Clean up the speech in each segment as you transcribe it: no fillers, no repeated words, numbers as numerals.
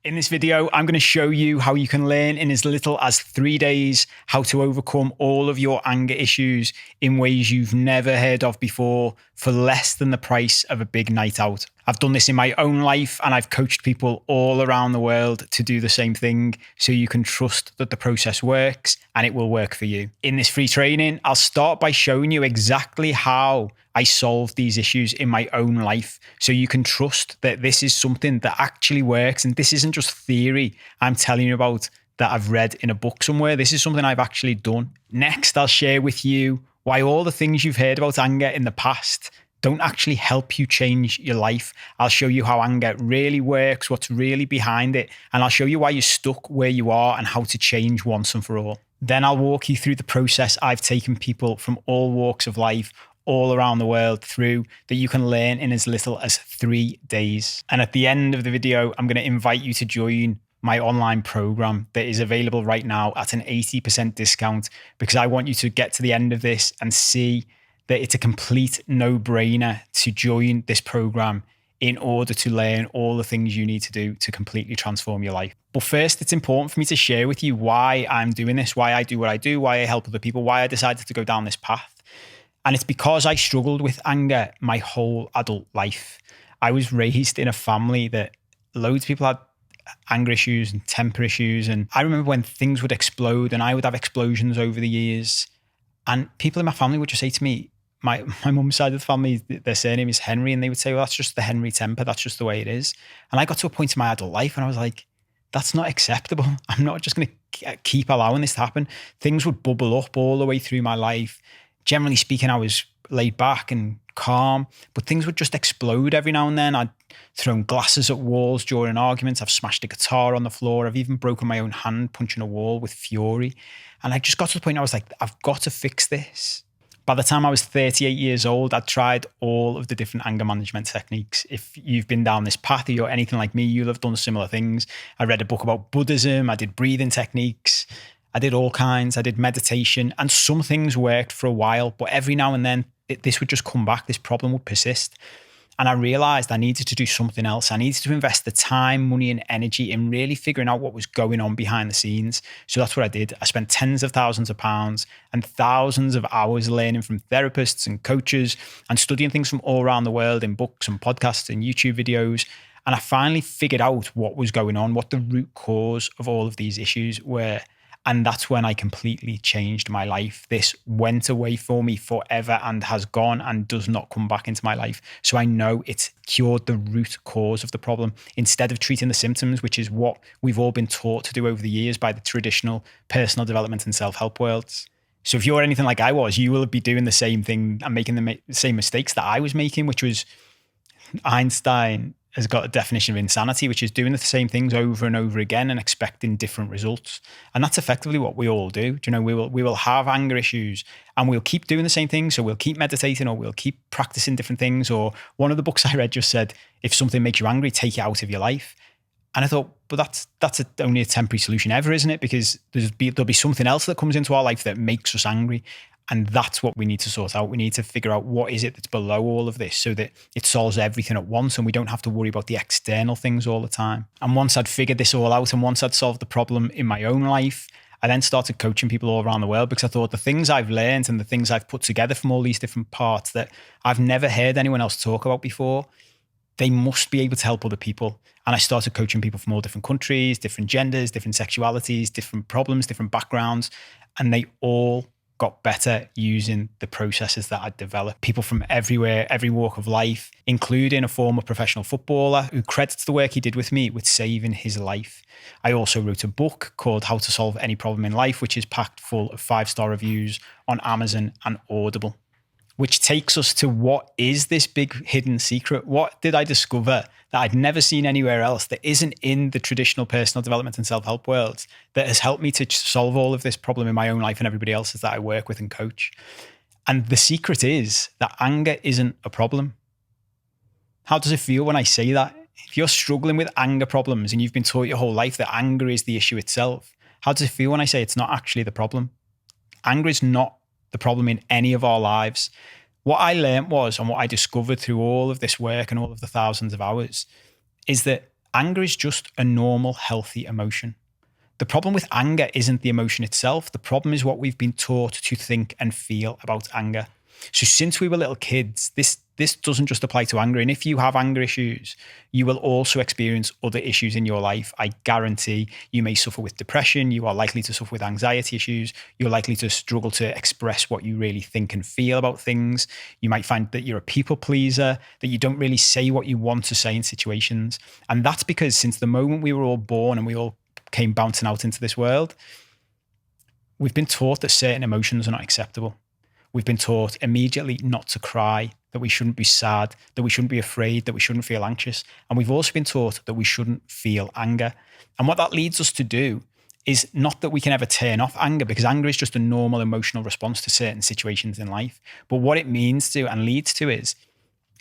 In this video, I'm going to show you how you can learn in as little as 3 days how to overcome all of your anger issues in ways you've never heard of before for less than the price of a big night out. I've done this in my own life and I've coached people all around the world to do the same thing so you can trust that the process works and it will work for you. In this free training, I'll start by showing you exactly how I solved these issues in my own life so you can trust that this is something that actually works and this isn't just theory I'm telling you about that I've read in a book somewhere. This is something I've actually done. Next, I'll share with you why all the things you've heard about anger in the past don't actually help you change your life. I'll show you how anger really works, what's really behind it, and I'll show you why you're stuck where you are and how to change once and for all. Then I'll walk you through the process I've taken people from all walks of life all around the world through that you can learn in as little as 3 days. And at the end of the video, I'm going to invite you to join my online program that is available right now at an 80% discount because I want you to get to the end of this and see that it's a complete no-brainer to join this program in order to learn all the things you need to do to completely transform your life. But first, it's important for me to share with you why I'm doing this, why I do what I do, why I help other people, why I decided to go down this path. And it's because I struggled with anger my whole adult life. I was raised in a family that loads of people had anger issues and temper issues. And I remember when things would explode and I would have explosions over the years. And people in my family would just say to me, my mum's side of the family, their surname is Henry. And they would say, well, that's just the Henry temper. That's just the way it is. And I got to a point in my adult life and I was like, that's not acceptable. I'm not just going to keep allowing this to happen. Things would bubble up all the way through my life. Generally speaking, I was laid back and calm, but things would just explode every now and then. I'd thrown glasses at walls during arguments. I've smashed a guitar on the floor. I've even broken my own hand punching a wall with fury. And I just got to the point I was like, I've got to fix this. By the time I was 38 years old, I'd tried all of the different anger management techniques. If you've been down this path or you're anything like me, you'll have done similar things. I read a book about Buddhism. I did breathing techniques. I did all kinds. I did meditation and some things worked for a while, but every now and then this would just come back. This problem would persist. And I realized I needed to do something else. I needed to invest the time, money and energy in really figuring out what was going on behind the scenes. So that's what I did. I spent tens of thousands of pounds and thousands of hours learning from therapists and coaches and studying things from all around the world in books and podcasts and YouTube videos. And I finally figured out what was going on, what the root cause of all of these issues were. And that's when I completely changed my life. This went away for me forever and has gone and does not come back into my life. So I know it's cured the root cause of the problem instead of treating the symptoms, which is what we've all been taught to do over the years by the traditional personal development and self-help worlds. So if you're anything like I was, you will be doing the same thing and making the same mistakes that I was making, which was Einstein has got a definition of insanity, which is doing the same things over and over again and expecting different results. And that's effectively what we all do. Do you know, we will have anger issues and we'll keep doing the same things. So we'll keep meditating or we'll keep practicing different things. Or one of the books I read just said, if something makes you angry, take it out of your life. And I thought, but that's only a temporary solution ever, isn't it? Because there'll be something else that comes into our life that makes us angry. And that's what we need to sort out. We need to figure out what is it that's below all of this so that it solves everything at once and we don't have to worry about the external things all the time. And once I'd figured this all out and once I'd solved the problem in my own life, I then started coaching people all around the world because I thought the things I've learned and the things I've put together from all these different parts that I've never heard anyone else talk about before, they must be able to help other people. And I started coaching people from all different countries, different genders, different sexualities, different problems, different backgrounds, and they all got better using the processes that I'd developed. People from everywhere, every walk of life, including a former professional footballer who credits the work he did with me with saving his life. I also wrote a book called How to Solve Any Problem in Life, which is packed full of 5-star reviews on Amazon and Audible, which takes us to what is this big hidden secret? What did I discover that I'd never seen anywhere else that isn't in the traditional personal development and self-help worlds that has helped me to solve all of this problem in my own life and everybody else's that I work with and coach? And the secret is that anger isn't a problem. How does it feel when I say that? If you're struggling with anger problems and you've been taught your whole life that anger is the issue itself, how does it feel when I say it's not actually the problem? Anger is not the problem in any of our lives. What I learned was, and what I discovered through all of this work and all of the thousands of hours, is that Anger is just a normal, healthy emotion. The problem with anger isn't the emotion itself. The problem is what we've been taught to think and feel about anger. So since we were little kids, this doesn't just apply to anger. And if you have anger issues, you will also experience other issues in your life. I guarantee you may suffer with depression. You are likely to suffer with anxiety issues. You're likely to struggle to express what you really think and feel about things. You might find that you're a people pleaser, that you don't really say what you want to say in situations. And that's because since the moment we were all born and we all came bouncing out into this world, we've been taught that certain emotions are not acceptable. We've been taught immediately not to cry, that we shouldn't be sad, that we shouldn't be afraid, that we shouldn't feel anxious. And we've also been taught that we shouldn't feel anger. And what that leads us to do is not that we can ever turn off anger, because anger is just a normal emotional response to certain situations in life. But what it means to and leads to is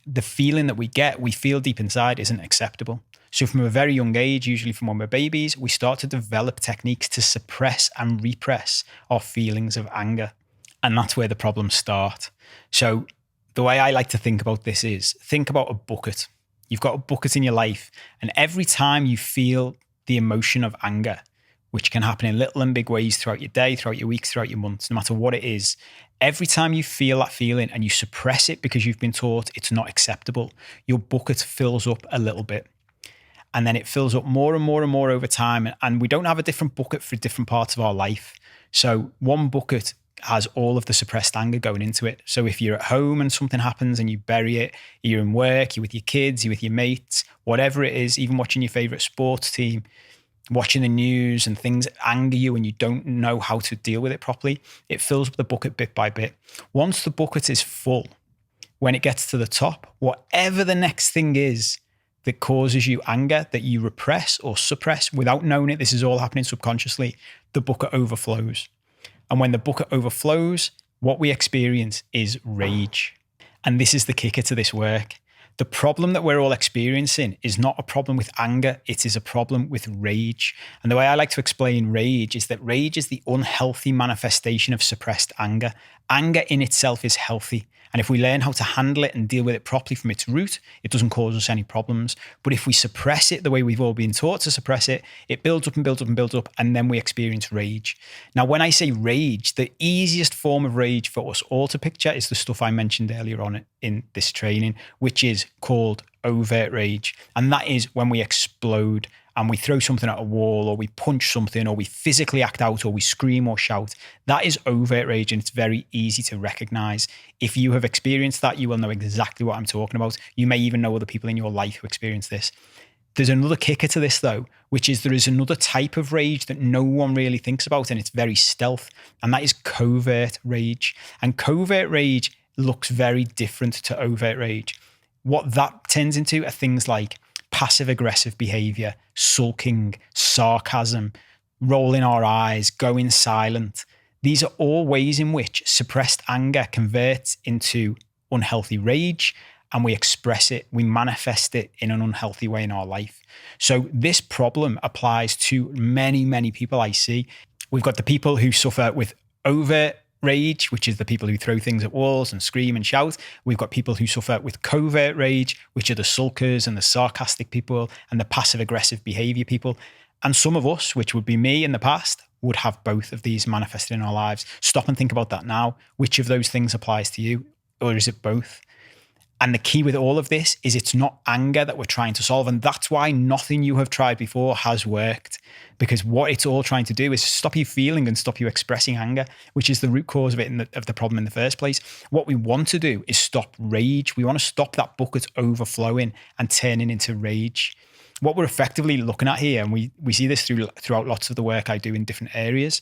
the feeling that we feel deep inside isn't acceptable. So from a very young age, usually from when we're babies, we start to develop techniques to suppress and repress our feelings of anger. And that's where the problems start. So the way I like to think about this is, think about a bucket. You've got a bucket in your life, and every time you feel the emotion of anger, which can happen in little and big ways throughout your day, throughout your weeks, throughout your months, no matter what it is, every time you feel that feeling and you suppress it because you've been taught it's not acceptable, your bucket fills up a little bit. And then it fills up more and more and more over time. And we don't have a different bucket for different parts of our life. So one bucket has all of the suppressed anger going into it. So if you're at home and something happens and you bury it, you're in work, you're with your kids, you're with your mates, whatever it is, even watching your favorite sports team, watching the news and things anger you and you don't know how to deal with it properly, it fills up the bucket bit by bit. Once the bucket is full, when it gets to the top, whatever the next thing is that causes you anger, that you repress or suppress without knowing it, this is all happening subconsciously, the bucket overflows. And when the bucket overflows, what we experience is rage. And this is the kicker to this work. The problem that we're all experiencing is not a problem with anger, it is a problem with rage. And the way I like to explain rage is that rage is the unhealthy manifestation of suppressed anger. Anger in itself is healthy. And if we learn how to handle it and deal with it properly from its root, it doesn't cause us any problems. But if we suppress it the way we've all been taught to suppress it, it builds up and builds up and builds up, and then we experience rage. Now, when I say rage, the easiest form of rage for us all to picture is the stuff I mentioned earlier on in this training, which is called overt rage. And that is when we explode and we throw something at a wall, or we punch something, or we physically act out, or we scream or shout. That is overt rage, and it's very easy to recognize. If you have experienced that, you will know exactly what I'm talking about. You may even know other people in your life who experience this. There's another kicker to this, though, which is there is another type of rage that no one really thinks about, and it's very stealth, and that is covert rage. And covert rage looks very different to overt rage. What that turns into are things like passive-aggressive behavior, sulking, sarcasm, rolling our eyes, going silent. These are all ways in which suppressed anger converts into unhealthy rage, and we express it, we manifest it in an unhealthy way in our life. So this problem applies to many, many people I see. We've got the people who suffer with overt rage, which is the people who throw things at walls and scream and shout. We've got people who suffer with covert rage, which are the sulkers and the sarcastic people and the passive aggressive behavior people. And some of us, which would be me in the past, would have both of these manifested in our lives. Stop and think about that now. Which of those things applies to you, or is it both? And the key with all of this is it's not anger that we're trying to solve. And that's why nothing you have tried before has worked, because what it's all trying to do is stop you feeling and stop you expressing anger, which is the root cause of it, of the problem in the first place. What we want to do is stop rage. We want to stop that bucket overflowing and turning into rage. What we're effectively looking at here, and we see this throughout lots of the work I do in different areas,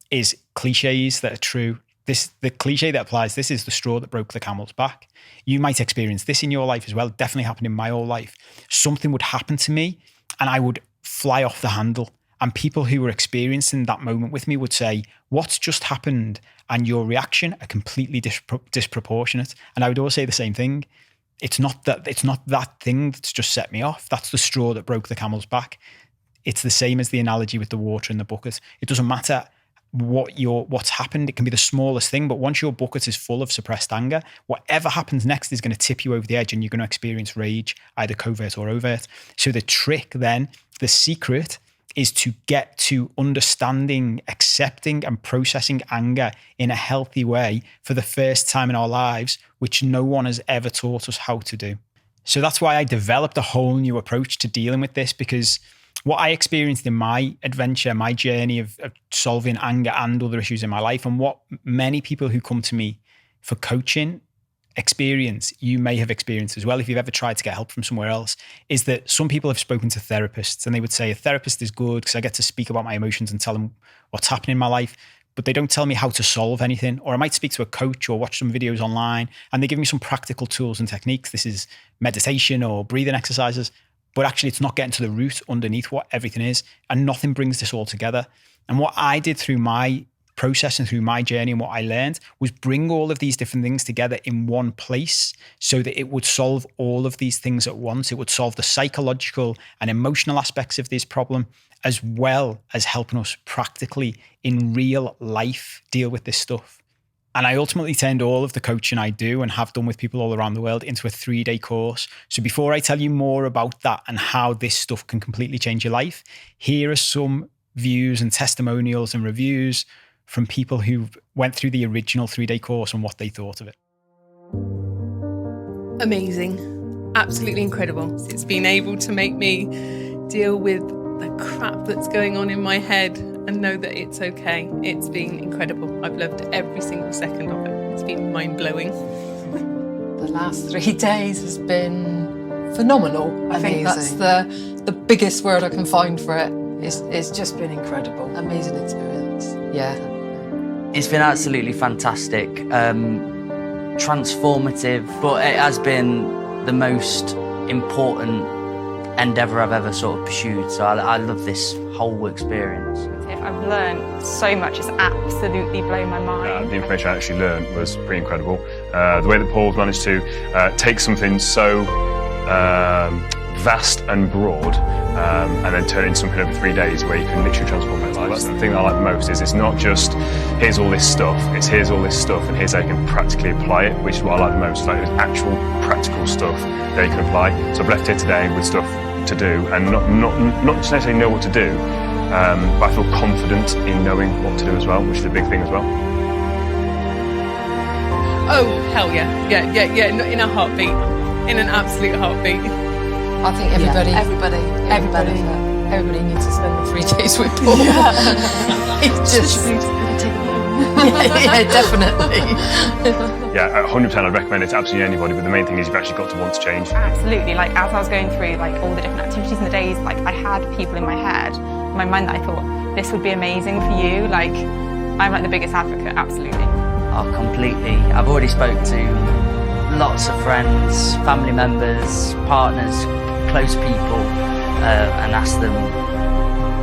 is cliches that are true. The cliche that applies, this is the straw that broke the camel's back. You might experience this in your life as well. It definitely happened in my whole life. Something would happen to me and I would fly off the handle. And people who were experiencing that moment with me would say, what's just happened? And your reaction are completely disproportionate. And I would always say the same thing. It's not that thing that's just set me off. That's the straw that broke the camel's back. It's the same as the analogy with the water in the bucket. It doesn't matter what's happened. It can be the smallest thing, but once your bucket is full of suppressed anger, whatever happens next is going to tip you over the edge, and you're going to experience rage, either covert or overt. So the trick then, the secret, is to get to understanding, accepting, and processing anger in a healthy way for the first time in our lives, which no one has ever taught us how to do. So that's why I developed a whole new approach to dealing with this, because what I experienced in my adventure, my journey of solving anger and other issues in my life, and what many people who come to me for coaching experience, you may have experienced as well if you've ever tried to get help from somewhere else, is that some people have spoken to therapists and they would say a therapist is good because I get to speak about my emotions and tell them what's happening in my life, but they don't tell me how to solve anything. Or I might speak to a coach or watch some videos online and they give me some practical tools and techniques. This is meditation or breathing exercises, but actually it's not getting to the root underneath what everything is, and nothing brings this all together. And what I did through my process and through my journey and what I learned was bring all of these different things together in one place so that it would solve all of these things at once. It would solve the psychological and emotional aspects of this problem, as well as helping us practically in real life deal with this stuff. And I ultimately turned all of the coaching I do and have done with people all around the world into a 3-day course. So before I tell you more about that and how this stuff can completely change your life, here are some views and testimonials and reviews from people who went through the original 3-day course and what they thought of it. Amazing. Absolutely incredible. It's been able to make me deal with the crap that's going on in my head and know that it's okay. It's been incredible. I've loved every single second of it. It's been mind-blowing. The last 3 days has been phenomenal. I think that's the biggest word I can find for it. It's just been incredible. Amazing experience. Yeah. It's been absolutely fantastic, transformative, but it has been the most important endeavour I've ever sort of pursued. So I love this whole experience. I've learned so much. It's absolutely blown my mind. The information I actually learned was pretty incredible. The way that Paul's managed to take something so vast and broad and then turn it into something over 3 days where you can literally transform their lives. That's the thing that I like the most, is it's not just here's all this stuff, it's here's all this stuff and here's how you can practically apply it, which is what I like the most. Like there's actual practical stuff that you can apply. So I've left here today with stuff to do, and not just necessarily know what to do, but I feel confident in knowing what to do as well, which is a big thing as well. Oh, hell yeah. Yeah, in a heartbeat. In an absolute heartbeat. I think everybody needs to spend the 3 days with Paul. Yeah. It's just take it home. yeah, definitely. Yeah, 100% I'd recommend it to absolutely anybody, but the main thing is you've actually got to want to change. Absolutely. Like as I was going through like all the different activities in the days, like I had people in my head, in my mind, that I thought this would be amazing for you. Like I'm like the biggest advocate. Absolutely. Oh, completely. I've already spoke to lots of friends, family members, partners, close people, and asked them,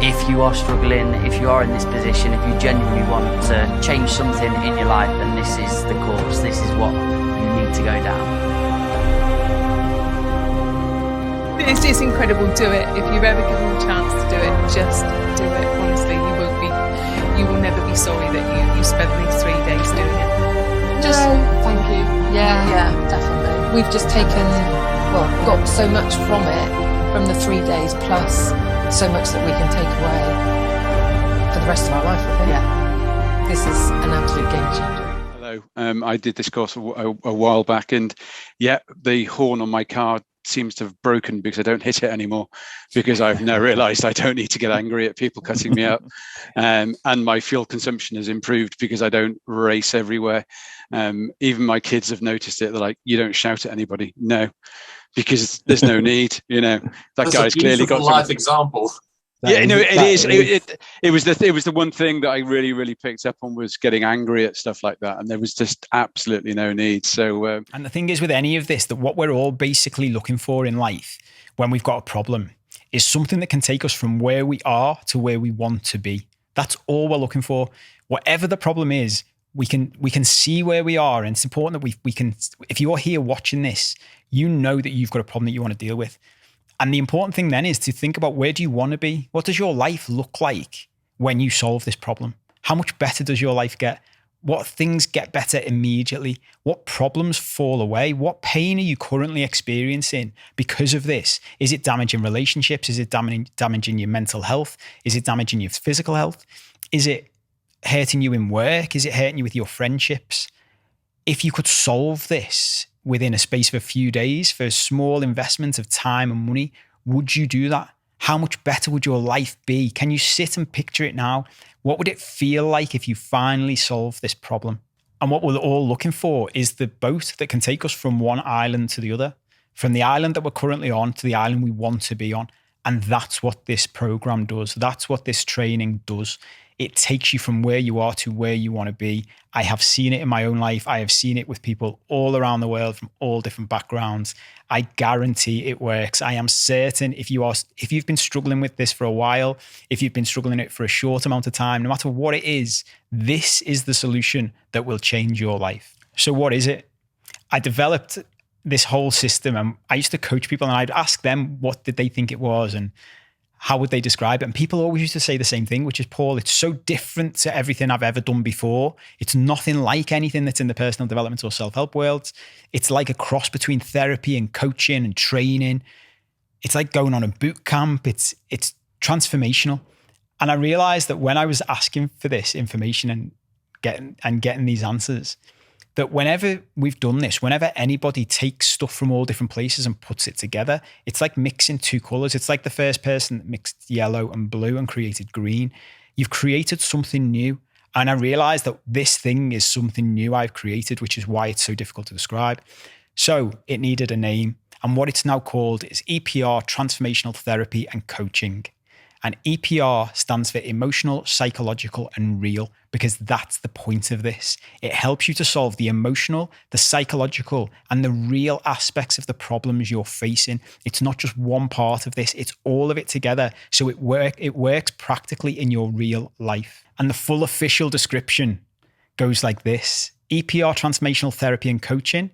if you are struggling, if you are in this position, if you genuinely want to change something in your life, then this is the course, this is what you need to go down. It's just incredible. Do it. If you're ever given a chance to do it, just do it. Honestly, you will never be sorry that you spent these 3 days doing it. Just Thank you. yeah. Definitely. We've just got so much from it, from the 3 days, plus so much that we can take away for the rest of our life, I think. Yeah. This is an absolute game changer. Hello, I did this course a while back, and yeah, the horn on my car seems to have broken because I don't hit it anymore, because I've now realised I don't need to get angry at people cutting me up, and my fuel consumption has improved because I don't race everywhere. Even my kids have noticed it. They're like, "You don't shout at anybody." No, because there's no need. You know, that guy's clearly got life example. Yeah, no, it is. It was the one thing that I really picked up on, was getting angry at stuff like that, and there was just absolutely no need. So, and the thing is with any of this, that what we're all basically looking for in life when we've got a problem is something that can take us from where we are to where we want to be. That's all we're looking for. Whatever the problem is, we can see where we are, and it's important that we can. If you're here watching this, you know that you've got a problem that you want to deal with. And the important thing then is to think about, where do you want to be? What does your life look like when you solve this problem? How much better does your life get? What things get better immediately? What problems fall away? What pain are you currently experiencing because of this? Is it damaging relationships? Is it damaging your mental health? Is it damaging your physical health? Is it hurting you in work? Is it hurting you with your friendships? If you could solve this within a space of a few days for a small investment of time and money, would you do that? How much better would your life be? Can you sit and picture it now? What would it feel like if you finally solved this problem? And what we're all looking for is the boat that can take us from one island to the other, from the island that we're currently on to the island we want to be on. And that's what this program does. That's what this training does. It takes you from where you are to where you want to be. I have seen it in my own life. I have seen it with people all around the world from all different backgrounds. I guarantee it works. I am certain if you've been struggling with this for a while, if you've been struggling it for a short amount of time, no matter what it is, this is the solution that will change your life. So what is it? I developed this whole system, and I used to coach people and I'd ask them what did they think it was and how would they describe it? And people always used to say the same thing, which is, Paul, it's so different to everything I've ever done before. It's nothing like anything that's in the personal development or self-help worlds. It's like a cross between therapy and coaching and training. It's like going on a boot camp. It's transformational. And I realized that when I was asking for this information and getting these answers, that whenever we've done this, whenever anybody takes stuff from all different places and puts it together, it's like mixing two colors. It's like the first person that mixed yellow and blue and created green. You've created something new. And I realized that this thing is something new I've created, which is why it's so difficult to describe. So it needed a name. And what it's now called is EPR, Transformational Therapy and Coaching. And EPR stands for emotional, psychological, and real, because that's the point of this. It helps you to solve the emotional, the psychological, and the real aspects of the problems you're facing. It's not just one part of this, it's all of it together. So it works practically in your real life. And the full official description goes like this: EPR, Transformational Therapy and Coaching,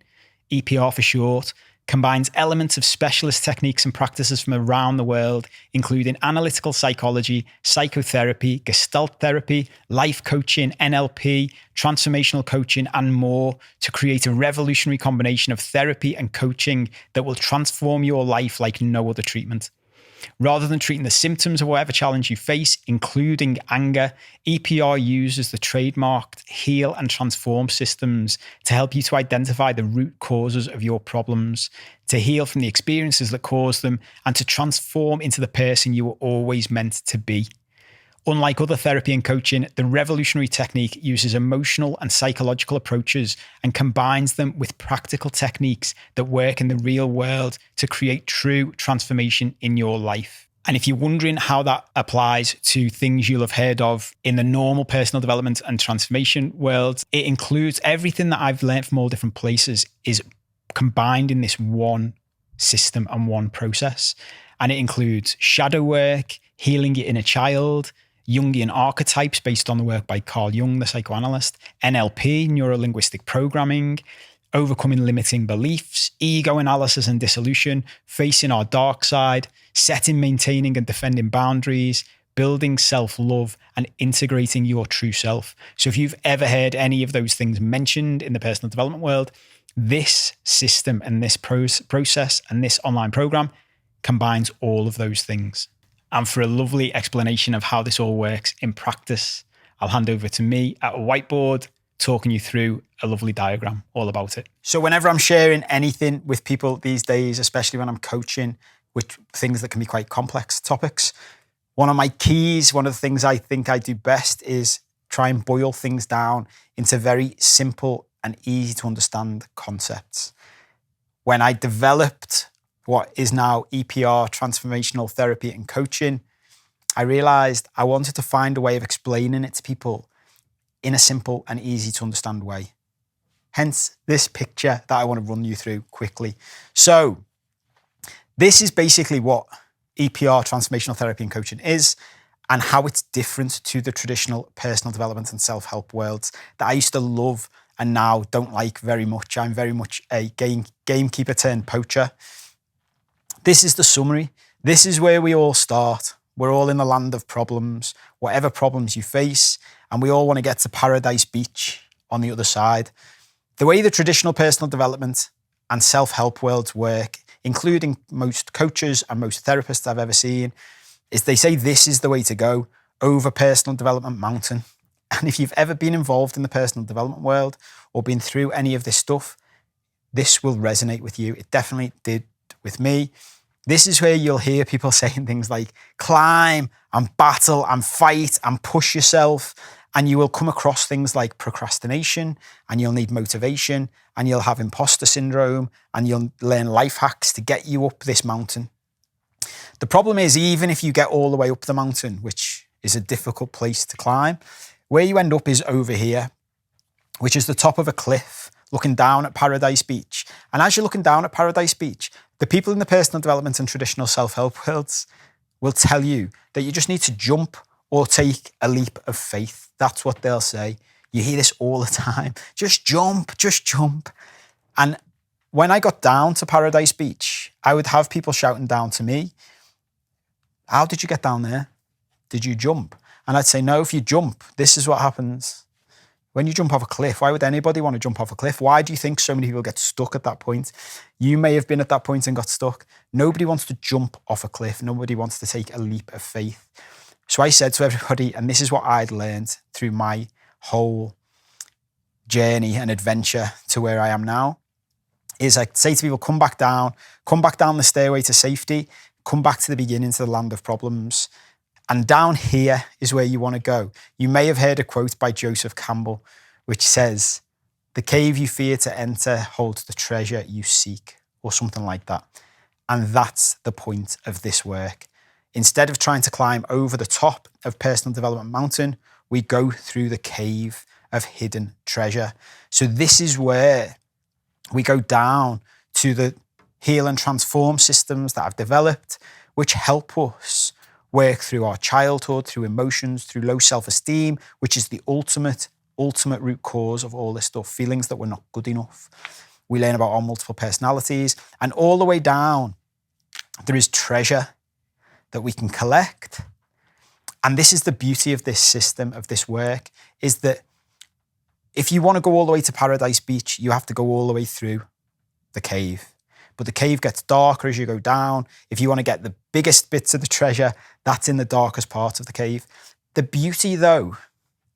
EPR for short, combines elements of specialist techniques and practices from around the world, including analytical psychology, psychotherapy, gestalt therapy, life coaching, NLP, transformational coaching, and more, to create a revolutionary combination of therapy and coaching that will transform your life like no other treatment. Rather than treating the symptoms of whatever challenge you face, including anger, EPR uses the trademarked heal and transform systems to help you to identify the root causes of your problems, to heal from the experiences that cause them, and to transform into the person you were always meant to be. Unlike other therapy and coaching, the revolutionary technique uses emotional and psychological approaches and combines them with practical techniques that work in the real world to create true transformation in your life. And if you're wondering how that applies to things you'll have heard of in the normal personal development and transformation world, it includes everything that I've learned from all different places is combined in this one system and one process. And it includes shadow work, healing your inner child, Jungian archetypes based on the work by Carl Jung, the psychoanalyst, NLP, neuro-linguistic programming, overcoming limiting beliefs, ego analysis and dissolution, facing our dark side, setting, maintaining and defending boundaries, building self-love, and integrating your true self. So if you've ever heard any of those things mentioned in the personal development world, this system and this process and this online program combines all of those things. And for a lovely explanation of how this all works in practice, I'll hand over to me at a whiteboard, talking you through a lovely diagram all about it. So whenever I'm sharing anything with people these days, especially when I'm coaching with things that can be quite complex topics, one of my keys, one of the things I think I do best is try and boil things down into very simple and easy to understand concepts. When I developed what is now EPR, Transformational Therapy and Coaching, I realized I wanted to find a way of explaining it to people in a simple and easy to understand way. Hence this picture that I want to run you through quickly. So this is basically what EPR, Transformational Therapy and Coaching is, and how it's different to the traditional personal development and self-help worlds that I used to love and now don't like very much. I'm very much a gamekeeper turned poacher. This is the summary. This is where we all start. We're all in the land of problems, whatever problems you face, and we all want to get to Paradise Beach on the other side. The way the traditional personal development and self-help worlds work, including most coaches and most therapists I've ever seen, is they say this is the way to go, over personal development mountain. And if you've ever been involved in the personal development world or been through any of this stuff, this will resonate with you. It definitely did with me. This is where you'll hear people saying things like climb and battle and fight and push yourself. And you will come across things like procrastination, and you'll need motivation, and you'll have imposter syndrome, and you'll learn life hacks to get you up this mountain. The problem is, even if you get all the way up the mountain, which is a difficult place to climb, where you end up is over here, which is the top of a cliff, looking down at Paradise Beach. And as you're looking down at Paradise Beach, the people in the personal development and traditional self-help worlds will tell you that you just need to jump or take a leap of faith. That's what they'll say. You hear this all the time. Just jump, just jump. And when I got down to Paradise Beach, I would have people shouting down to me, how did you get down there? Did you jump? And I'd say, no, if you jump, this is what happens. When you jump off a cliff, why would anybody want to jump off a cliff? Why do you think so many people get stuck at that point? You may have been at that point and got stuck. Nobody wants to jump off a cliff. Nobody wants to take a leap of faith. So I said to everybody, and this is what I'd learned through my whole journey and adventure to where I am now, is I say to people, come back down the stairway to safety, come back to the beginning, to the land of problems. And down here is where you want to go. You may have heard a quote by Joseph Campbell, which says, the cave you fear to enter holds the treasure you seek, or something like that. And that's the point of this work. Instead of trying to climb over the top of Personal Development Mountain, we go through the cave of hidden treasure. So this is where we go down to the heal and transform systems that I've developed, which help us work through our childhood, through emotions, through low self-esteem, which is the ultimate root cause of all this stuff, feelings that we're not good enough. We learn about our multiple personalities, and all the way down, there is treasure that we can collect. And this is the beauty of this system, of this work, is that if you want to go all the way to Paradise Beach, you have to go all the way through the cave. But the cave gets darker as you go down. If you want to get the biggest bits of the treasure, that's in the darkest part of the cave. The beauty, though,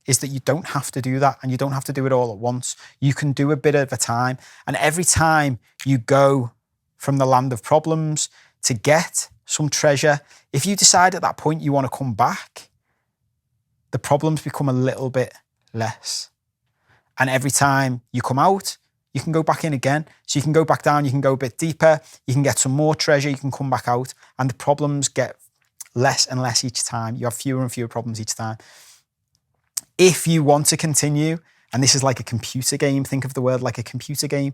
is that you don't have to do that, and you don't have to do it all at once. You can do a bit at a time. And every time you go from the land of problems to get some treasure, if you decide at that point you want to come back, the problems become a little bit less. And every time you come out, you can go back in again. So you can go back down, you can go a bit deeper, you can get some more treasure, you can come back out, and the problems get less and less each time. You have fewer and fewer problems each time. If you want to continue, and this is like a computer game, think of the world like a computer game.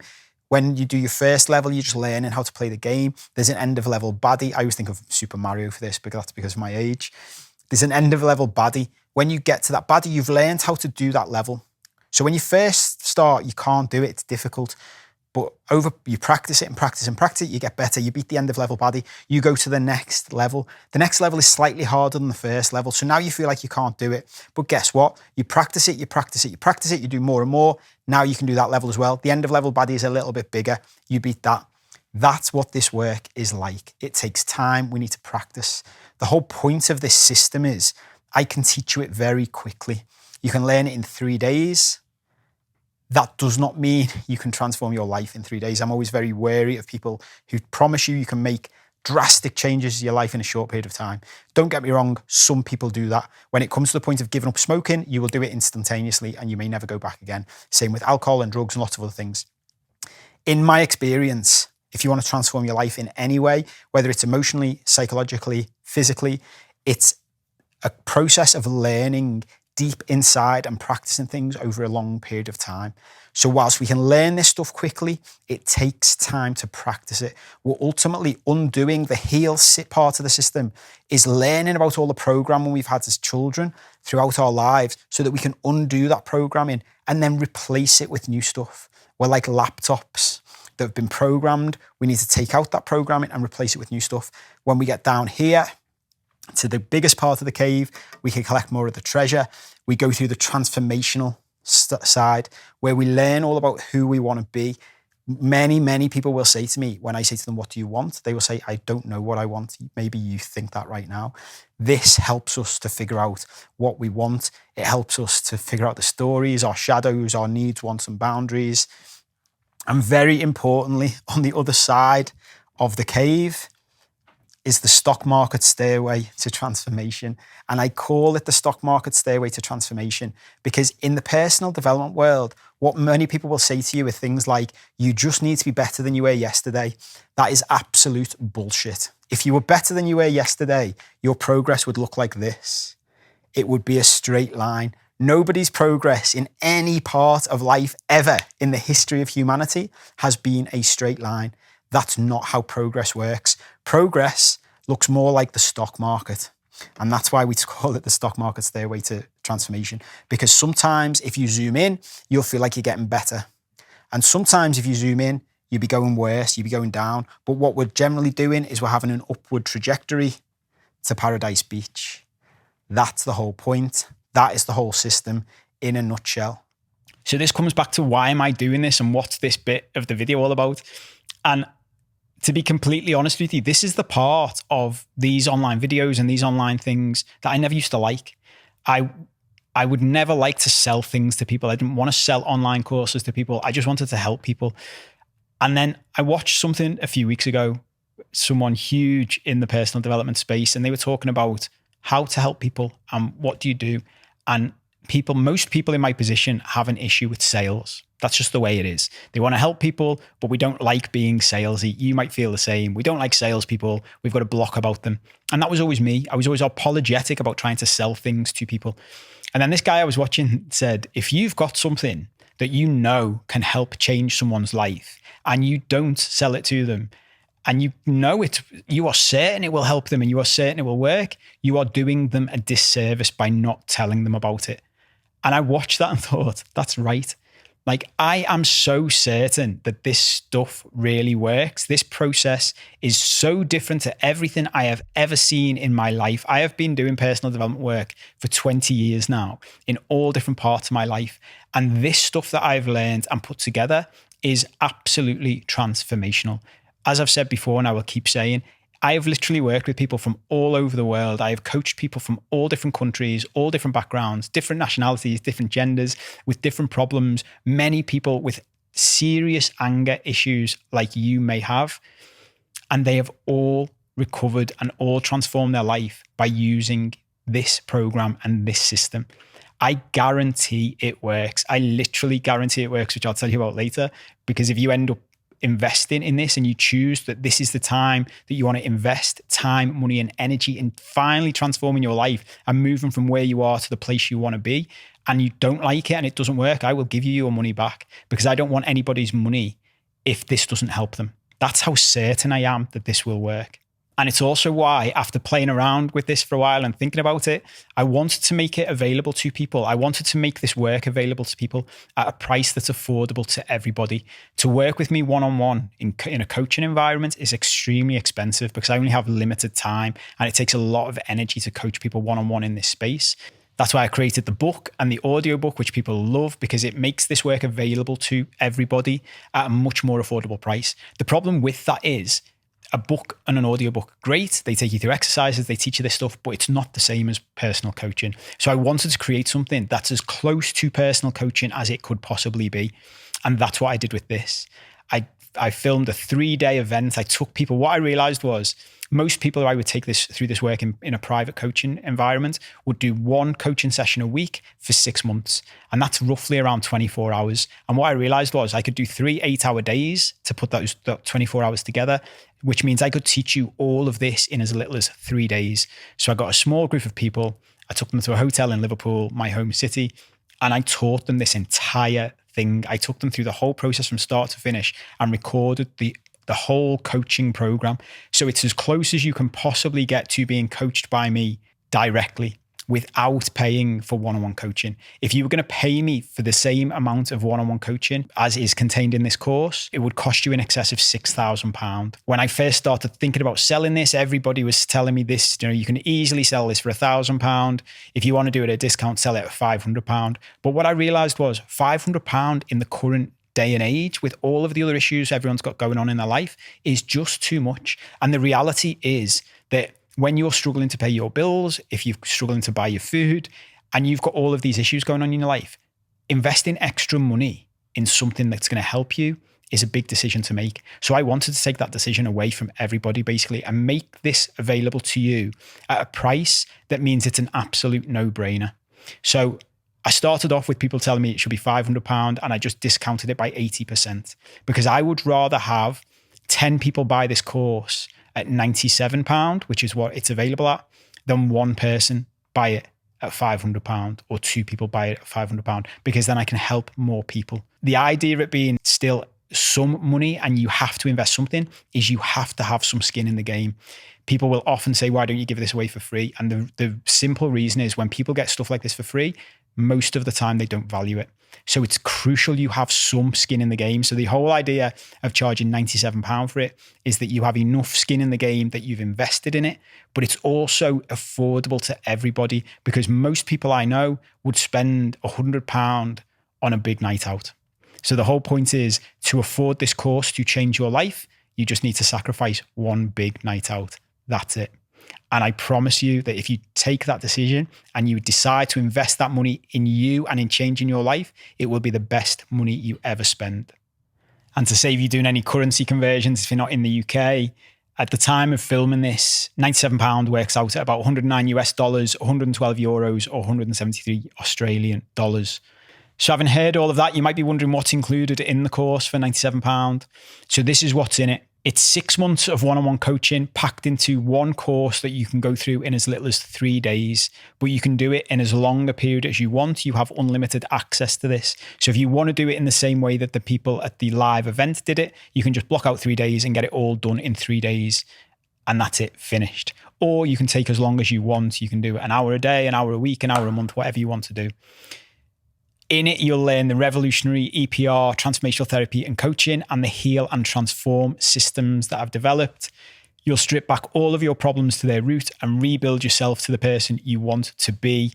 When you do your first level, you're just learning how to play the game. There's an end of level baddie. I always think of Super Mario for this, because that's because of my age. There's an end of level baddie. When you get to that baddie, you've learned how to do that level. So when you first start, you can't do it, it's difficult. But you practice it and practice and practice it, you get better, you beat the end of level baddie, you go to the next level. The next level is slightly harder than the first level. So now you feel like you can't do it. But guess what? You practice it, you practice it, you practice it, you do more and more. Now you can do that level as well. The end of level baddie is a little bit bigger. You beat that. That's what this work is like. It takes time. We need to practice. The whole point of this system is I can teach you it very quickly. You can learn it in 3 days. That does not mean you can transform your life in 3 days. I'm always very wary of people who promise you can make drastic changes to your life in a short period of time. Don't get me wrong, some people do that. When it comes to the point of giving up smoking, you will do it instantaneously and you may never go back again. Same with alcohol and drugs and lots of other things. In my experience, if you want to transform your life in any way, whether it's emotionally, psychologically, physically, it's a process of learning deep inside and practicing things over a long period of time. So whilst we can learn this stuff quickly, it takes time to practice it. We're ultimately undoing the heal part of the system, is learning about all the programming we've had as children throughout our lives so that we can undo that programming and then replace it with new stuff. We're like laptops that have been programmed. We need to take out that programming and replace it with new stuff. When we get down here, to the biggest part of the cave. We can collect more of the treasure. We go through the transformational side where we learn all about who we want to be. Many people will say to me, when I say to them, what do you want? They will say, I don't know what I want. Maybe you think that right now. This helps us to figure out what we want. It helps us to figure out the stories, our shadows, our needs, wants, and boundaries. And very importantly, on the other side of the cave is the stock market stairway to transformation. And I call it the stock market stairway to transformation because in the personal development world, what many people will say to you are things like, you just need to be better than you were yesterday. That is absolute bullshit. If you were better than you were yesterday, your progress would look like this. It would be a straight line. Nobody's progress in any part of life ever in the history of humanity has been a straight line. That's not how progress works. Progress looks more like the stock market. And that's why we call it the stock market stairway to transformation. Because sometimes if you zoom in, you'll feel like you're getting better. And sometimes if you zoom in, you'll be going worse, you'll be going down. But what we're generally doing is we're having an upward trajectory to Paradise Beach. That's the whole point. That is the whole system in a nutshell. So this comes back to why am I doing this and what's this bit of the video all about? And to be completely honest with you, this is the part of these online videos and these online things that I never used to like. I would never like to sell things to people. I didn't want to sell online courses to people. I just wanted to help people. And then I watched something a few weeks ago, someone huge in the personal development space, and they were talking about how to help people and what do you do? And most people in my position have an issue with sales. That's just the way it is. They want to help people, but we don't like being salesy. You might feel the same. We don't like salespeople. We've got a block about them. And that was always me. I was always apologetic about trying to sell things to people. And then this guy I was watching said, if you've got something that you know can help change someone's life and you don't sell it to them, and you know it, you are certain it will help them and you are certain it will work, you are doing them a disservice by not telling them about it. And I watched that and thought, that's right. Like, I am so certain that this stuff really works. This process is so different to everything I have ever seen in my life. I have been doing personal development work for 20 years now in all different parts of my life. And this stuff that I've learned and put together is absolutely transformational. As I've said before, and I will keep saying, I have literally worked with people from all over the world. I have coached people from all different countries, all different backgrounds, different nationalities, different genders, with different problems, many people with serious anger issues like you may have. And they have all recovered and all transformed their life by using this program and this system. I guarantee it works. I literally guarantee it works, which I'll tell you about later, because if you end up investing in this and you choose that this is the time that you want to invest time, money, and energy in finally transforming your life and moving from where you are to the place you want to be, and you don't like it and it doesn't work, I will give you your money back, because I don't want anybody's money if this doesn't help them. That's how certain I am that this will work. And it's also why, after playing around with this for a while and thinking about it, I wanted to make it available to people. I wanted to make this work available to people at a price that's affordable to everybody. To work with me one-on-one in a coaching environment is extremely expensive because I only have limited time and it takes a lot of energy to coach people one-on-one in this space. That's why I created the book and the audiobook, which people love, because it makes this work available to everybody at a much more affordable price. The problem with that is, a book and an audiobook, great. They take you through exercises, they teach you this stuff, but it's not the same as personal coaching. So I wanted to create something that's as close to personal coaching as it could possibly be. And that's what I did with this. I filmed a 3-day event. I took people, what I realized was most people who I would take this through this work in a private coaching environment would do one coaching session a week for 6 months. And that's roughly around 24 hours. And what I realized was I could do 3 8-hour days to put those 24 hours together, which means I could teach you all of this in as little as 3 days. So I got a small group of people. I took them to a hotel in Liverpool, my home city, and I taught them this entire thing. I took them through the whole process from start to finish and recorded the whole coaching program. So it's as close as you can possibly get to being coached by me directly without paying for one-on-one coaching. If you were going to pay me for the same amount of one-on-one coaching as is contained in this course, it would cost you in excess of £6,000. When I first started thinking about selling this, everybody was telling me this, you can easily sell this for £1,000. If you want to do it at a discount, sell it at £500. But what I realized was £500 in the current day and age, with all of the other issues everyone's got going on in their life, is just too much. And the reality is that when you're struggling to pay your bills, if you're struggling to buy your food, and you've got all of these issues going on in your life, investing extra money in something that's going to help you is a big decision to make. So I wanted to take that decision away from everybody, basically, and make this available to you at a price that means it's an absolute no-brainer. So I started off with people telling me it should be £500, and I just discounted it by 80%, because I would rather have 10 people buy this course at £97, which is what it's available at, than one person buy it at £500 or two people buy it at £500, because then I can help more people. The idea of it being still some money and you have to invest something is you have to have some skin in the game. People will often say, why don't you give this away for free? And the simple reason is when people get stuff like this for free, most of the time they don't value it. So it's crucial you have some skin in the game. So the whole idea of charging £97 for it is that you have enough skin in the game that you've invested in it, but it's also affordable to everybody, because most people I know would spend £100 on a big night out. So the whole point is, to afford this course to change your life, you just need to sacrifice one big night out. That's it. And I promise you that if you take that decision and you decide to invest that money in you and in changing your life, it will be the best money you ever spend. And to save you doing any currency conversions, if you're not in the UK, at the time of filming this, £97 works out at about 109 US dollars, 112 euros, or 173 Australian dollars. So having heard all of that, you might be wondering what's included in the course for £97. So this is what's in it. It's 6 months of one-on-one coaching packed into one course that you can go through in as little as 3 days, but you can do it in as long a period as you want. You have unlimited access to this. So if you want to do it in the same way that the people at the live event did it, you can just block out 3 days and get it all done in 3 days. And that's it, finished. Or you can take as long as you want. You can do an hour a day, an hour a week, an hour a month, whatever you want to do. In it, you'll learn the revolutionary EPR, transformational therapy and coaching, and the heal and transform systems that I've developed. You'll strip back all of your problems to their root and rebuild yourself to the person you want to be.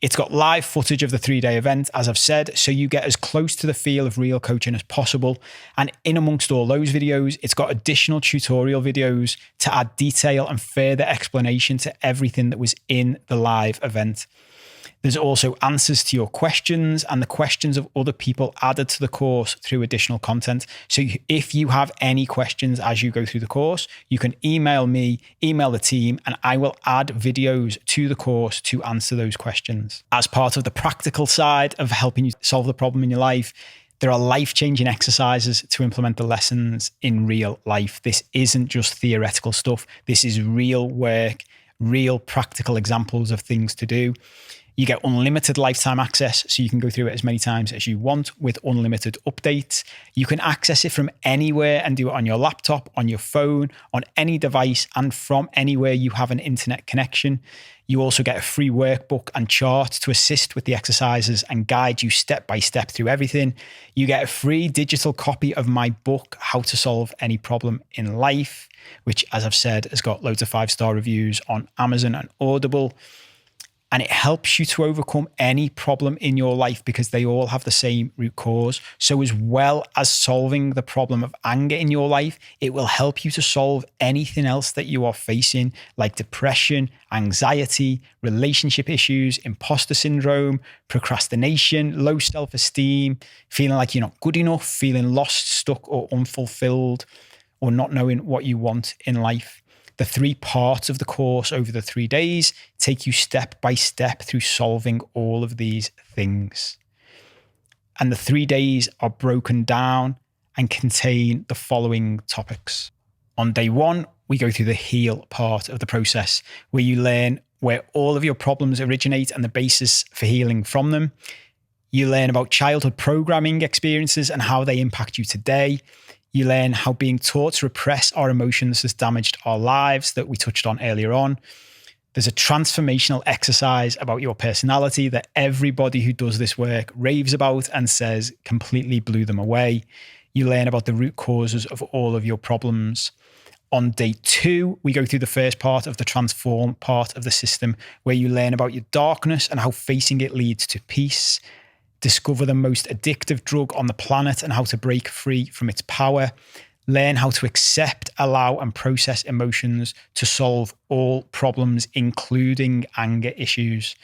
It's got live footage of the 3-day event, as I've said, so you get as close to the feel of real coaching as possible. And in amongst all those videos, it's got additional tutorial videos to add detail and further explanation to everything that was in the live event. There's also answers to your questions and the questions of other people added to the course through additional content. So if you have any questions as you go through the course, you can email me, email the team, and I will add videos to the course to answer those questions. As part of the practical side of helping you solve the problem in your life, there are life-changing exercises to implement the lessons in real life. This isn't just theoretical stuff. This is real work, real practical examples of things to do. You get unlimited lifetime access, so you can go through it as many times as you want with unlimited updates. You can access it from anywhere and do it on your laptop, on your phone, on any device, and from anywhere you have an internet connection. You also get a free workbook and chart to assist with the exercises and guide you step by step through everything. You get a free digital copy of my book, How to Solve Any Problem in Life, which, as I've said, has got loads of 5-star reviews on Amazon and Audible. And it helps you to overcome any problem in your life because they all have the same root cause. So as well as solving the problem of anger in your life, it will help you to solve anything else that you are facing, like depression, anxiety, relationship issues, imposter syndrome, procrastination, low self-esteem, feeling like you're not good enough, feeling lost, stuck, or unfulfilled, or not knowing what you want in life. The 3 parts of the course over the 3 days take you step by step through solving all of these things. And the 3 days are broken down and contain the following topics. On day 1, we go through the heal part of the process, where you learn where all of your problems originate and the basis for healing from them. You learn about childhood programming experiences and how they impact you today. You learn how being taught to repress our emotions has damaged our lives, that we touched on earlier on. There's a transformational exercise about your personality that everybody who does this work raves about and says completely blew them away. You learn about the root causes of all of your problems. On day 2, we go through the first part of the transform part of the system, where you learn about your darkness and how facing it leads to peace. Discover the most addictive drug on the planet and how to break free from its power. Learn how to accept, allow, and process emotions to solve all problems, including anger issues.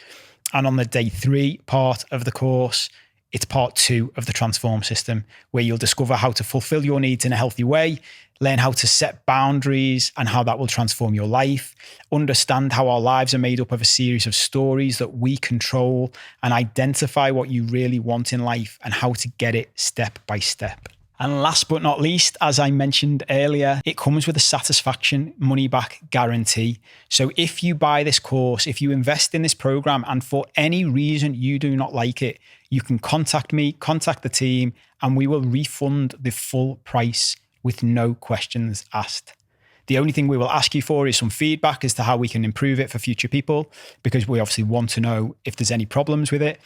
And on the day 3 part of the course, it's part 2 of the transform system, where you'll discover how to fulfill your needs in a healthy way, learn how to set boundaries and how that will transform your life, understand how our lives are made up of a series of stories that we control, and identify what you really want in life and how to get it step by step. And last but not least, as I mentioned earlier, it comes with a satisfaction money back guarantee. So if you buy this course, if you invest in this program, and for any reason you do not like it, you can contact me, contact the team, and we will refund the full price with no questions asked. The only thing we will ask you for is some feedback as to how we can improve it for future people, because we obviously want to know if there's any problems with it.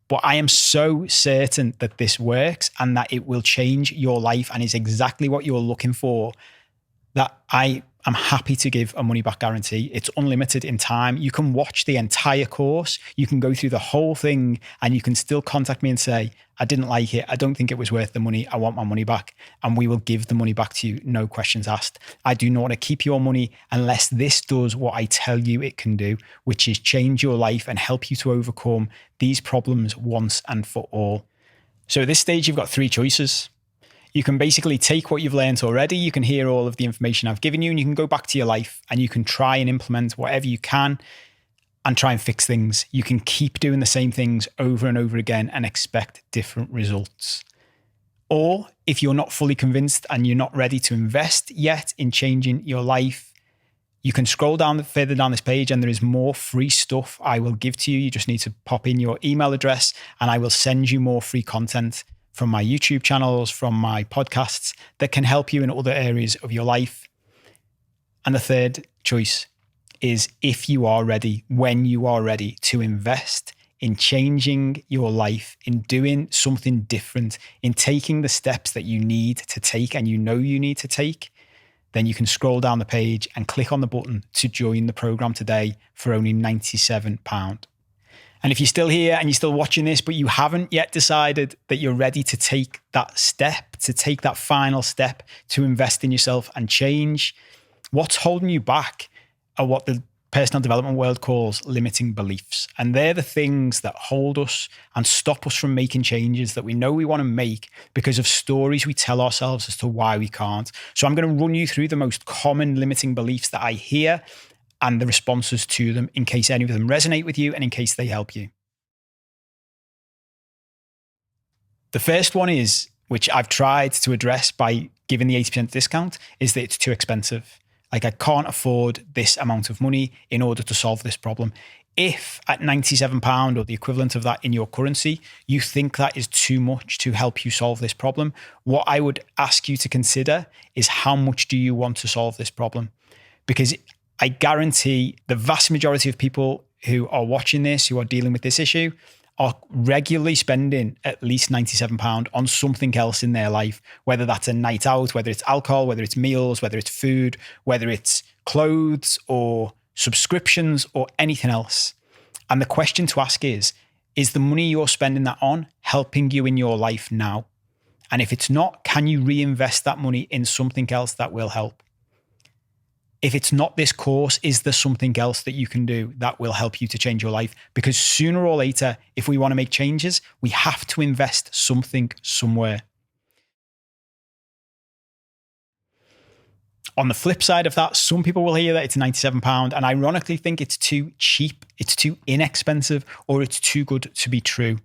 But I am so certain that this works and that it will change your life and is exactly what you're looking for, that I am happy to give a money back guarantee. It's unlimited in time. You can watch the entire course. You can go through the whole thing and you can still contact me and say, I didn't like it. I don't think it was worth the money. I want my money back. And we will give the money back to you. No questions asked. I do not want to keep your money unless this does what I tell you it can do, which is change your life and help you to overcome these problems once and for all. So at this stage, you've got 3 choices. You can basically take what you've learned already. You can hear all of the information I've given you and you can go back to your life and you can try and implement whatever you can and try and fix things. You can keep doing the same things over and over again and expect different results. Or if you're not fully convinced and you're not ready to invest yet in changing your life, you can scroll down further down this page and there is more free stuff I will give to you. You just need to pop in your email address and I will send you more free content from my YouTube channels, from my podcasts that can help you in other areas of your life. And the third choice is if you are ready, when you are ready to invest in changing your life, in doing something different, in taking the steps that you need to take and you know you need to take, then you can scroll down the page and click on the button to join the program today for only £97. And if you're still here and you're still watching this, but you haven't yet decided that you're ready to take that step, to take that final step to invest in yourself and change, what's holding you back are what the personal development world calls limiting beliefs. And they're the things that hold us and stop us from making changes that we know we want to make because of stories we tell ourselves as to why we can't. So I'm going to run you through the most common limiting beliefs that I hear and the responses to them in case any of them resonate with you and in case they help you. The first one is, which I've tried to address by giving the 80% discount, is that it's too expensive. Like, I can't afford this amount of money in order to solve this problem. If at £97 or the equivalent of that in your currency, you think that is too much to help you solve this problem, what I would ask you to consider is how much do you want to solve this problem? Because I guarantee the vast majority of people who are watching this, who are dealing with this issue, are regularly spending at least £97 on something else in their life, whether that's a night out, whether it's alcohol, whether it's meals, whether it's food, whether it's clothes or subscriptions or anything else. And the question to ask is the money you're spending that on helping you in your life now? And if it's not, can you reinvest that money in something else that will help? If it's not this course, is there something else that you can do that will help you to change your life? Because sooner or later, if we want to make changes, we have to invest something somewhere. On the flip side of that, some people will hear that it's £97 and ironically think it's too cheap, it's too inexpensive, or it's too good to be true.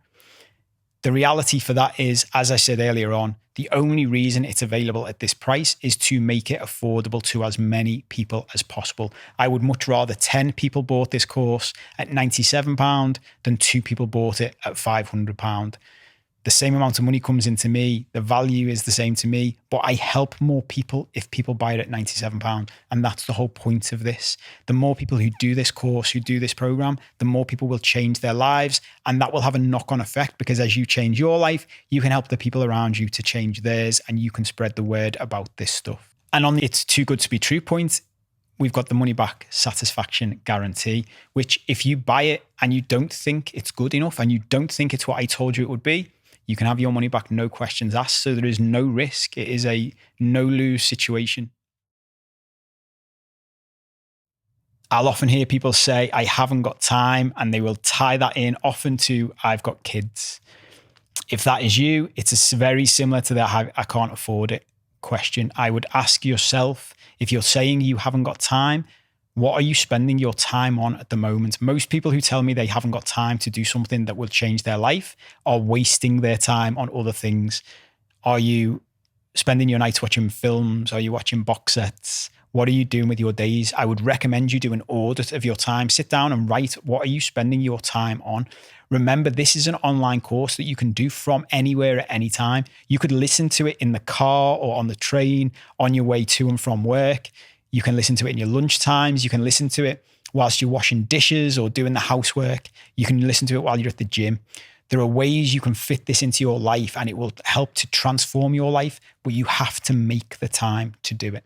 The reality for that is, as I said earlier on, the only reason it's available at this price is to make it affordable to as many people as possible. I would much rather 10 people bought this course at £97 than 2 people bought it at £500. The same amount of money comes into me. The value is the same to me, but I help more people if people buy it at £97. And that's the whole point of this. The more people who do this course, who do this program, the more people will change their lives. And that will have a knock-on effect, because as you change your life, you can help the people around you to change theirs, and you can spread the word about this stuff. And on the it's too good to be true point, we've got the money back satisfaction guarantee, which if you buy it and you don't think it's good enough and you don't think it's what I told you it would be, you can have your money back, no questions asked. So there is no risk. It is a no-lose situation. I'll often hear people say, I haven't got time, and they will tie that in often to, I've got kids. If that is you, it's very similar to that I can't afford it question. I would ask yourself, if you're saying you haven't got time, what are you spending your time on at the moment? Most people who tell me they haven't got time to do something that will change their life are wasting their time on other things. Are you spending your nights watching films? Are you watching box sets? What are you doing with your days? I would recommend you do an audit of your time. Sit down and write, what are you spending your time on? Remember, this is an online course that you can do from anywhere at any time. You could listen to it in the car or on the train, on your way to and from work. You can listen to it in your lunch times. You can listen to it whilst you're washing dishes or doing the housework. You can listen to it while you're at the gym. There are ways you can fit this into your life, and it will help to transform your life, but you have to make the time to do it.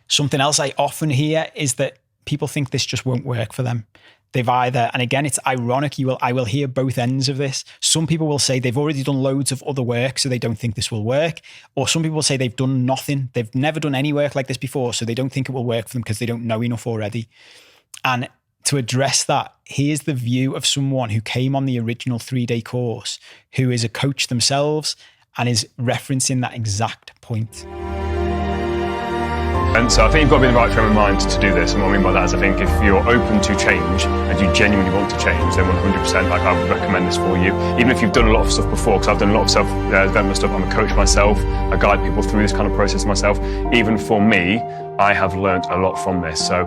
Something else I often hear is that people think this just won't work for them. They've either, and again, it's ironic, I will hear both ends of this. Some people will say they've already done loads of other work, so they don't think this will work. Or some people will say they've done nothing. They've never done any work like this before, so they don't think it will work for them because they don't know enough already. And to address that, here's the view of someone who came on the original 3-day course, who is a coach themselves and is referencing that exact point. And so I think you've got to be in the right frame of mind to do this. And what I mean by that is, I think if you're open to change and you genuinely want to change, then 100%, I would recommend this for you. Even if you've done a lot of stuff before, because I've done a lot of self-development stuff. I'm a coach myself. I guide people through this kind of process myself. Even for me, I have learned a lot from this. So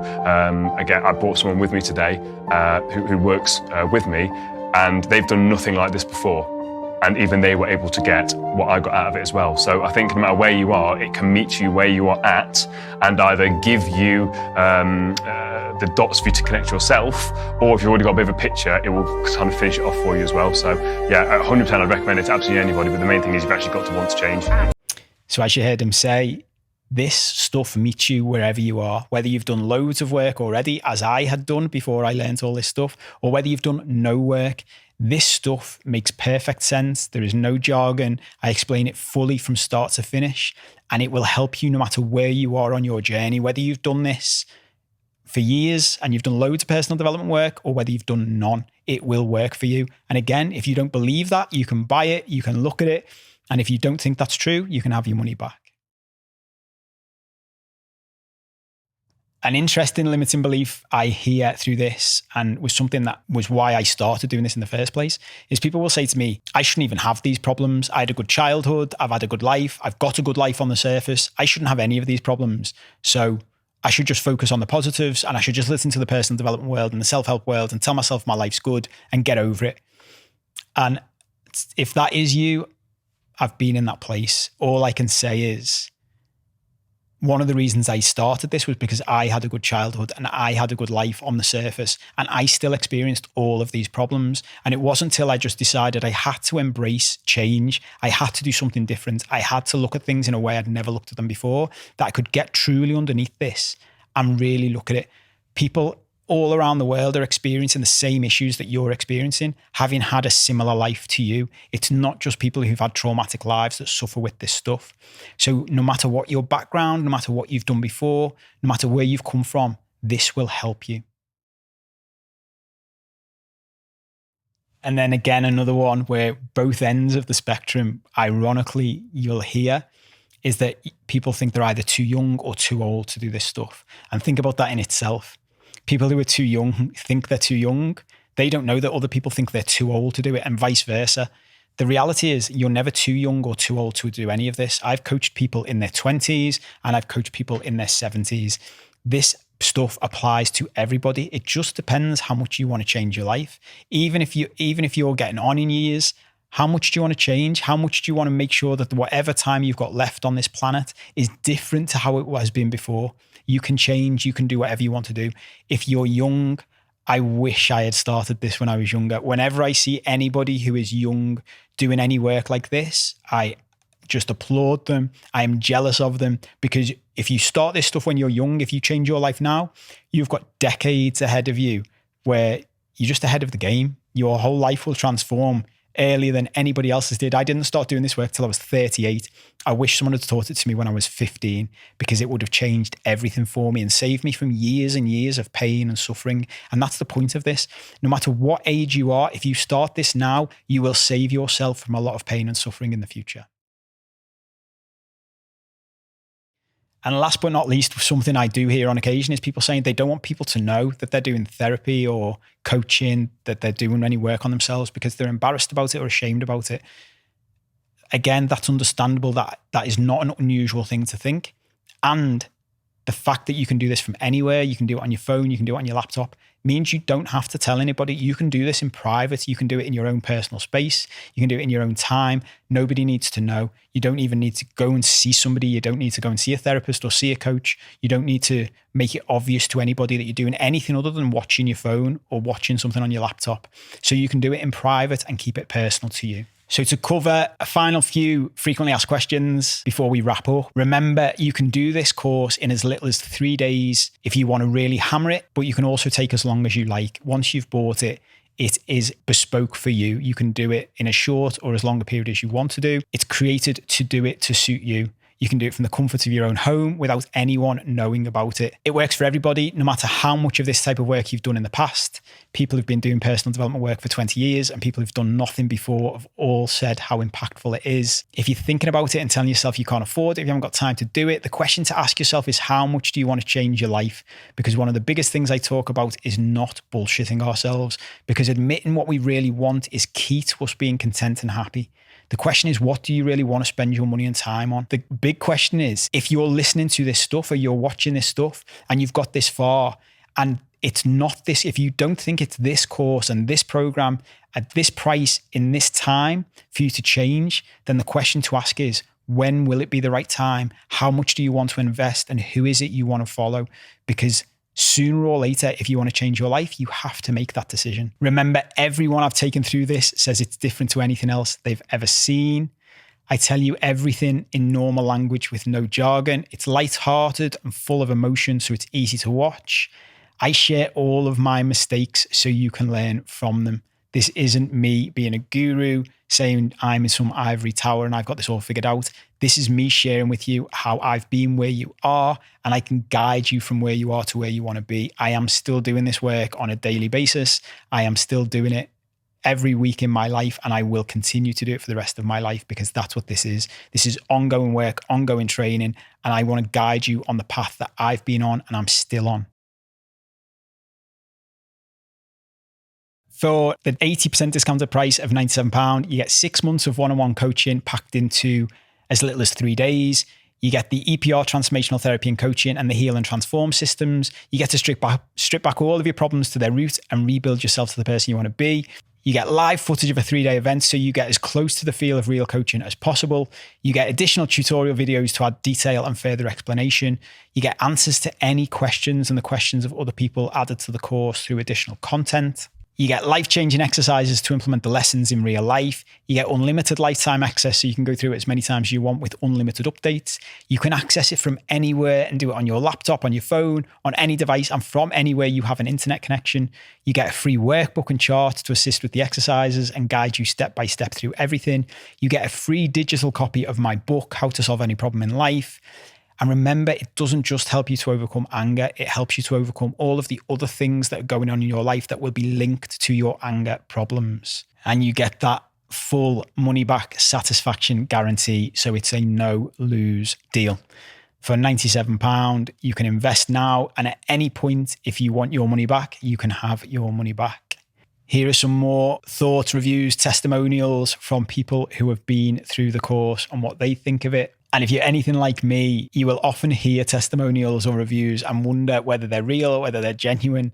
again, I brought someone with me today who works with me, and they've done nothing like this before. And even they were able to get what I got out of it as well. So I think no matter where you are, it can meet you where you are at and either give you the dots for you to connect yourself, or if you've already got a bit of a picture, it will kind of finish it off for you as well. So yeah, 100% I'd recommend it to absolutely anybody, but the main thing is you've actually got to want to change. So as you heard him say, this stuff meets you wherever you are, whether you've done loads of work already, as I had done before I learned all this stuff, or whether you've done no work. This stuff makes perfect sense. There is no jargon. I explain it fully from start to finish, and it will help you no matter where you are on your journey, whether you've done this for years and you've done loads of personal development work, or whether you've done none, it will work for you. And again, if you don't believe that, you can buy it, you can look at it. And if you don't think that's true, you can have your money back. An interesting limiting belief I hear through this, and was something that was why I started doing this in the first place, is people will say to me, I shouldn't even have these problems. I had a good childhood. I've had a good life. I've got a good life on the surface. I shouldn't have any of these problems. So I should just focus on the positives, and I should just listen to the personal development world and the self-help world and tell myself my life's good and get over it. And if that is you, I've been in that place. All I can say is, one of the reasons I started this was because I had a good childhood and I had a good life on the surface, and I still experienced all of these problems. And it wasn't until I just decided I had to embrace change. I had to do something different. I had to look at things in a way I'd never looked at them before, that I could get truly underneath this and really look at it. People all around the world are experiencing the same issues that you're experiencing, having had a similar life to you. It's not just people who've had traumatic lives that suffer with this stuff. So no matter what your background, no matter what you've done before, no matter where you've come from, this will help you. And then again, another one where both ends of the spectrum, ironically, you'll hear, is that people think they're either too young or too old to do this stuff. And think about that in itself. People who are too young think they're too young. They don't know that other people think they're too old to do it, and vice versa. The reality is you're never too young or too old to do any of this. I've coached people in their 20s and I've coached people in their 70s. This stuff applies to everybody. It just depends how much you want to change your life. Even if you're getting on in years, how much do you want to change? How much do you want to make sure that whatever time you've got left on this planet is different to how it has been before? You can change, you can do whatever you want to do. If you're young, I wish I had started this when I was younger. Whenever I see anybody who is young doing any work like this, I just applaud them. I am jealous of them, because if you start this stuff when you're young, if you change your life now, you've got decades ahead of you where you're just ahead of the game. Your whole life will transform earlier than anybody else's did. I didn't start doing this work till I was 38. I wish someone had taught it to me when I was 15, because it would have changed everything for me and saved me from years and years of pain and suffering. And that's the point of this. No matter what age you are, if you start this now, you will save yourself from a lot of pain and suffering in the future. And last but not least, something I do hear on occasion is people saying they don't want people to know that they're doing therapy or coaching, that they're doing any work on themselves, because they're embarrassed about it or ashamed about it. Again, that's understandable. That is not an unusual thing to think. And the fact that you can do this from anywhere, you can do it on your phone, you can do it on your laptop, means you don't have to tell anybody. You can do this in private. You can do it in your own personal space. You can do it in your own time. Nobody needs to know. You don't even need to go and see somebody. You don't need to go and see a therapist or see a coach. You don't need to make it obvious to anybody that you're doing anything other than watching your phone or watching something on your laptop. So you can do it in private and keep it personal to you. So to cover a final few frequently asked questions before we wrap up, remember, you can do this course in as little as 3 days if you want to really hammer it, but you can also take as long as you like. Once you've bought it, it is bespoke for you. You can do it in a short or as long a period as you want to do. It's created to do it to suit you. You can do it from the comfort of your own home without anyone knowing about it. It works for everybody, no matter how much of this type of work you've done in the past. People who've been doing personal development work for 20 years and people who've done nothing before have all said how impactful it is. If you're thinking about it and telling yourself you can't afford it, if you haven't got time to do it, the question to ask yourself is, how much do you want to change your life? Because one of the biggest things I talk about is not bullshitting ourselves, because admitting what we really want is key to us being content and happy. The question is, what do you really want to spend your money and time on? The big question is, if you're listening to this stuff or you're watching this stuff and you've got this far and it's not this, if you don't think it's this course and this program at this price in this time for you to change, then the question to ask is, when will it be the right time? How much do you want to invest and who is it you want to follow? Because sooner or later, if you want to change your life, you have to make that decision. Remember, everyone I've taken through this says it's different to anything else they've ever seen. I tell you everything in normal language with no jargon. It's light-hearted and full of emotion, so it's easy to watch. I share all of my mistakes so you can learn from them. This isn't me being a guru saying I'm in some ivory tower and I've got this all figured out. This is me sharing with you how I've been where you are, and I can guide you from where you are to where you want to be. I am still doing this work on a daily basis. I am still doing it every week in my life, and I will continue to do it for the rest of my life, because that's what this is. This is ongoing work, ongoing training, and I want to guide you on the path that I've been on and I'm still on. For the 80% discounted price of £97, you get 6 months of one-on-one coaching packed into as little as 3 days. You get the EPR transformational therapy and coaching and the heal and transform systems. You get to strip back all of your problems to their root and rebuild yourself to the person you want to be. You get live footage of a 3-day event, so you get as close to the feel of real coaching as possible. You get additional tutorial videos to add detail and further explanation. You get answers to any questions and the questions of other people added to the course through additional content. You get life-changing exercises to implement the lessons in real life. You get unlimited lifetime access, so you can go through it as many times as you want with unlimited updates. You can access it from anywhere and do it on your laptop, on your phone, on any device, and from anywhere you have an internet connection. You get a free workbook and chart to assist with the exercises and guide you step by step through everything. You get a free digital copy of my book, How to Solve Any Problem in Life. And remember, it doesn't just help you to overcome anger, it helps you to overcome all of the other things that are going on in your life that will be linked to your anger problems. And you get that full money back satisfaction guarantee. So it's a no-lose deal. For £97, you can invest now. And at any point, if you want your money back, you can have your money back. Here are some more thoughts, reviews, testimonials from people who have been through the course and what they think of it. And if you're anything like me, you will often hear testimonials or reviews and wonder whether they're real or whether they're genuine.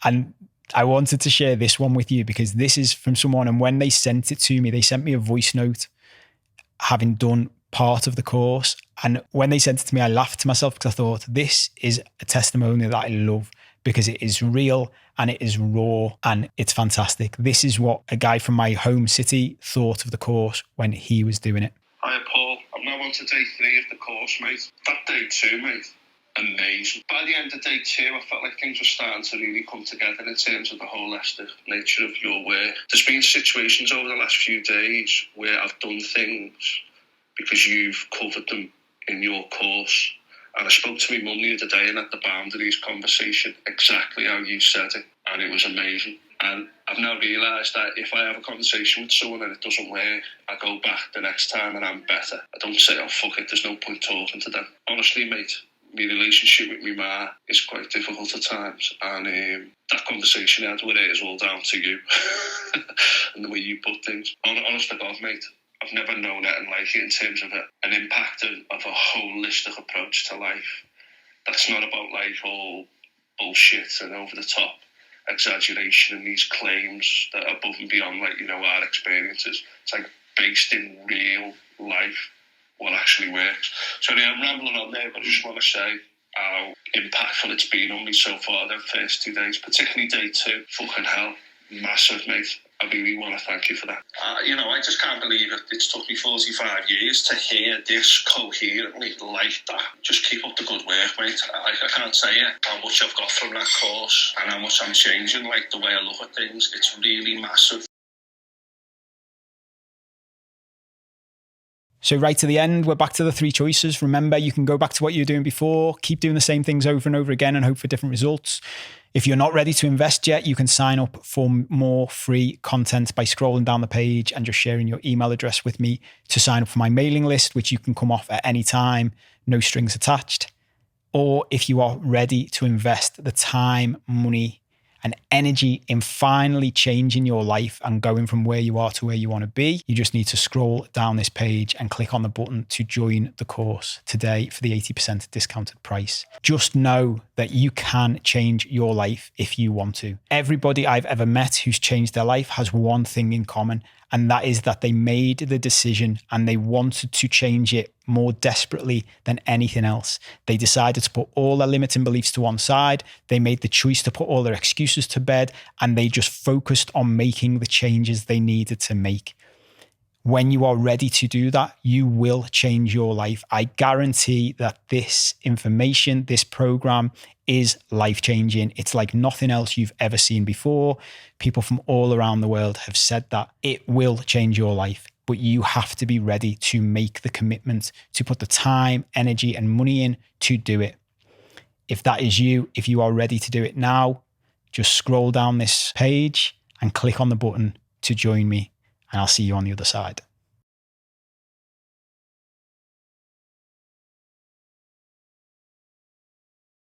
And I wanted to share this one with you because this is from someone, and when they sent it to me, they sent me a voice note having done part of the course. And when they sent it to me, I laughed to myself because I thought, this is a testimony that I love because it is real and it is raw and it's fantastic. This is what a guy from my home city thought of the course when he was doing it. Hiya, Paul. I'm now on to day 3 of the course, mate. That day 2, mate, amazing. By the end of day 2, I felt like things were starting to really come together in terms of the holistic nature of your work. There's been situations over the last few days where I've done things because you've covered them in your course. And I spoke to my mum the other day and had the boundaries conversation exactly how you said it. And it was amazing. And I've now realised that if I have a conversation with someone and it doesn't work, I go back the next time and I'm better. I don't say, oh, fuck it, there's no point talking to them. Honestly, mate, my relationship with my ma is quite difficult at times. And that conversation I had with her is all down to you and the way you put things. Honest to God, mate, I've never known anything like it in terms of an impact of a holistic approach to life. That's not about like all bullshit and over the top exaggeration and these claims that are above and beyond like, you know, our experiences. It's like based in real life, what actually works. So anyway, I'm rambling on there, but I just want to say how impactful it's been on me so far, the first 2 days, particularly day 2. Fucking hell, massive, mate. I really want to thank you for that. You know, I just can't believe it. It's took me 45 years to hear this coherently like that. Just keep up the good work, mate. I can't say it, how much I've got from that course and how much I'm changing, like the way I look at things. It's really massive. So right to the end, we're back to the 3 choices. Remember, you can go back to what you were doing before, keep doing the same things over and over again and hope for different results. If you're not ready to invest yet, you can sign up for more free content by scrolling down the page and just sharing your email address with me to sign up for my mailing list, which you can come off at any time, no strings attached. Or if you are ready to invest the time, money, and energy in finally changing your life and going from where you are to where you want to be, you just need to scroll down this page and click on the button to join the course today for the 80% discounted price. Just know that you can change your life if you want to. Everybody I've ever met who's changed their life has one thing in common, and that is that they made the decision and they wanted to change it more desperately than anything else. They decided to put all their limiting beliefs to one side. They made the choice to put all their excuses to bed, and they just focused on making the changes they needed to make. When you are ready to do that, you will change your life. I guarantee that this information, this program is life-changing. It's like nothing else you've ever seen before. People from all around the world have said that it will change your life, but you have to be ready to make the commitment, to put the time, energy, and money in to do it. If that is you, if you are ready to do it now, just scroll down this page and click on the button to join me, and I'll see you on the other side.